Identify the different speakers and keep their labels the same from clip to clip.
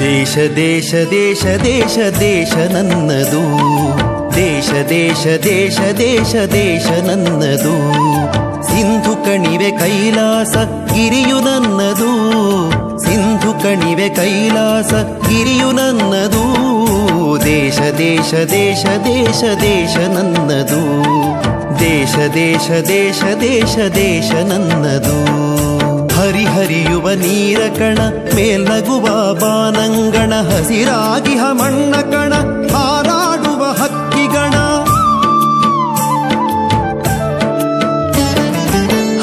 Speaker 1: ದೇಶ ದೇಶ ದೇಶ ದೇಶ ದೇಶ ನನ್ನದು, ದೇಶ ದೇಶ ದೇಶ ದೇಶ ದೇಶ ನನ್ನದು. ಸಿಂಧು ಕಣಿವೆ ಕೈಲಾಸ ಗಿರಿಯು ನನ್ನದು, ಸಿಂಧು ಕಣಿವೆ ಕೈಲಾಸ ಗಿರಿಯು ನನ್ನದು. ದೇಶ ದೇಶ ದೇಶ ದೇಶ ದೇಶ ನನ್ನದು, ದೇಶ ದೇಶ ದೇಶ ದೇಶ ದೇಶ ನನ್ನದು. ಹರಿಹರಿಯುವ ನೀರ ಕಣ ಮೇಲ್ನಗುವ ಬಾನಂಗಣ, ಹಸಿರಾಗಿಹ ಮಣ್ಣ ಕಣ ಹಾರಾಡುವ ಹಕ್ಕಿಗಣ.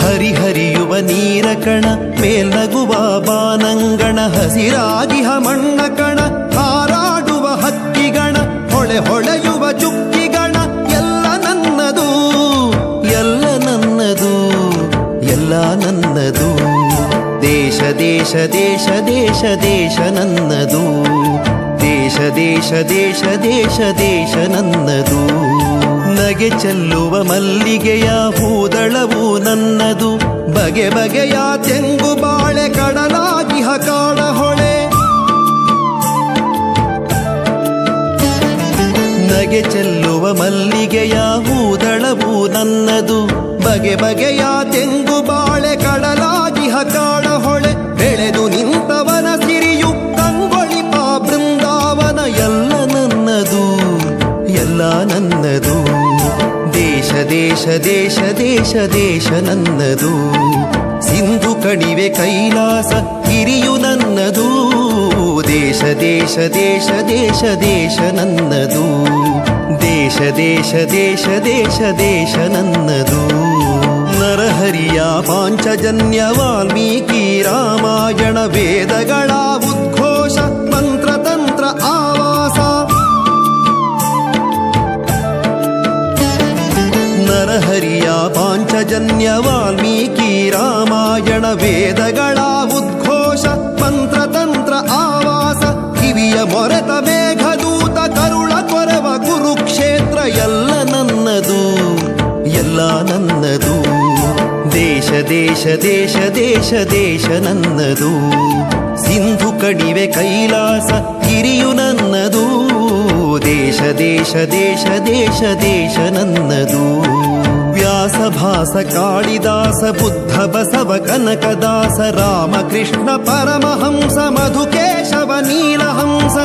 Speaker 1: ಹರಿಹರಿಯುವ ನೀರ ಕಣ ಮೇಲ್ನಗುವ ಬಾನಂಗಣ, ಹಸಿರಾಗಿಹ ಮಣ್ಣ ಕಣ ಹಾರಾಡುವ ಹಕ್ಕಿಗಣ. ಹೊಳೆ ಹೊಳೆಯುವ ಚುಕ್ಕಿಗಣ ಎಲ್ಲ ನನ್ನದು, ಎಲ್ಲ ನನ್ನದು, ಎಲ್ಲ ನನ್ನದು. ದೇಶ ದೇಶ ದೇಶ ದೇಶ ದೇಶ ನನ್ನದು, ದೇಶ ದೇಶ ದೇಶ ದೇಶ ದೇಶ ನನ್ನದು. ನಗೆ ಚೆಲ್ಲುವ ಮಲ್ಲಿಗೆಯ ಹೂದಳವು ನನ್ನದು, ಬಗೆ ಬಗೆಯ ತೆಂಗು ಬಾಳೆ ಕಡಲಾಗಿಹ ಕಾಡ ಹೊಳೆ. ನಗೆ ಚೆಲ್ಲುವ ಮಲ್ಲಿಗೆಯ ಹೂದಳವು ನನ್ನದು, ಬಗೆ ಬಗೆಯ ತೆಂಗು ಬಾಳೆ ಕಡಲಾಗಿಹ ಕಾಡ ಹೊಳೆ. ಬೆಳೆದು ನಿಂತವನ ಸಿರಿಯು ಕಂಗೊಳಿಪ ಬೃಂದಾವನ ಎಲ್ಲ ನನ್ನದು, ಎಲ್ಲ ನನ್ನದು. ದೇಶ ದೇಶ ದೇಶ ದೇಶ ದೇಶ ನನ್ನದು, ಸಿಂಧು ಕಣಿವೆ ಕೈಲಾಸ ಗಿರಿಯು ನನ್ನದು. ದೇಶ ದೇಶ ದೇಶ ದೇಶ ದೇಶ ನನ್ನದು, ದೇಶ ದೇಶ ದೇಶ ದೇಶ ದೇಶ ನನ್ನದು. ನರಹರಿಯ ಪಾಂಚಜನ್ಯ ವಾಲ್ಮೀಕಿ ರಾಮಾಯಣ ವೇದಗಳ ಉದ್ಘೋಷ ಮಂತ್ರತಂತ್ರ ಆವಾಸ. ನರಹರಿಯ ಪಾಂಚಜನ್ಯ ವಾಲ್ಮೀಕಿ ರಾಮಾಯಣ ವೇದಗಳ ಉದ್ಘೋಷ ಮಂತ್ರತಂತ್ರ ಆವಾಸ. ಕಿವಿಯ ಮೊರೆತ ಮೇಘದೂತ ಕರುಳ ಕೊರವ ಕುರುಕ್ಷೇತ್ರ ಎಲ್ಲ ನನ್ನದು, ಎಲ್ಲ ನನ್ನದು. ದೇಶ ದೇಶ ದೇಶ ದೇಶ ದೇಶ ನನ್ನದು, ಸಿಂಧು ಕಣಿವೆ ಕೈಲಾಸ ಗಿರಿಯು ನನ್ನದು. ದೇಶ ದೇಶ ದೇಶ ದೇಶ ದೇಶ ನನ್ನದು. ವ್ಯಾಸ ಭಾಸ ಕಾಳಿದಾಸ ಬುದ್ಧ ಬಸವ ಕನಕದಾಸ ರಾಮಕೃಷ್ಣ ಪರಮಹಂಸ ಮಧುಕೇಶವ ನೀಲಹಂಸ.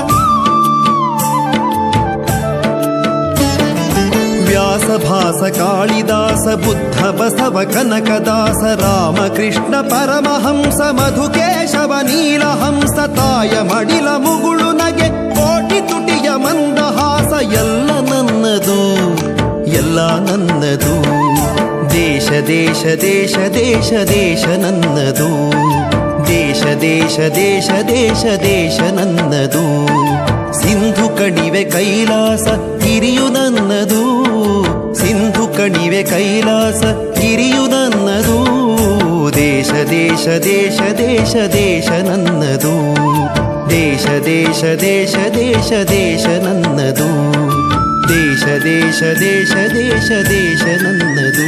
Speaker 1: ವ್ಯಾಸ ಭಾಸ ಕಾಳಿದಾಸ ಬುದ್ಧ ಬಸವ ಕನಕದಾಸ ರಾಮಕೃಷ್ಣ ಪರಮಹಂಸ ಮಧುಕೇಶವ ನೀಲಹಂಸ. ತಾಯ ಮಡಿಲ ಮುಗುಳು ನಗೆ ಕೋಟಿ ತುಟಿಯ ಮಂದಹಾಸ ಎಲ್ಲ ನನ್ನದು, ಎಲ್ಲ ನನ್ನದು. ದೇಶ ದೇಶ ದೇಶ ದೇಶ ದೇಶ ನನ್ನದು, ದೇಶ ದೇಶ ದೇಶ ದೇಶ ದೇಶ ನನ್ನದು. ಸಿಂಧು ಕಣಿವೆ ಕೈಲಾಸ ಗಿರಿಯು ನನ್ನದು, ಸಿಂಧು ಕಣಿವೆ ಕೈಲಾಸ ಗಿರಿಯು ನನ್ನದು. ದೇಶ ದೇಶ ದೇಶ ದೇಶ ದೇಶ ನನ್ನದು, ದೇಶ ದೇಶ ದೇಶ ದೇಶ ದೇಶ ನನ್ನದು. ದೇಶ ದೇಶ ದೇಶ ದೇಶ ದೇಶ ನನ್ನದು.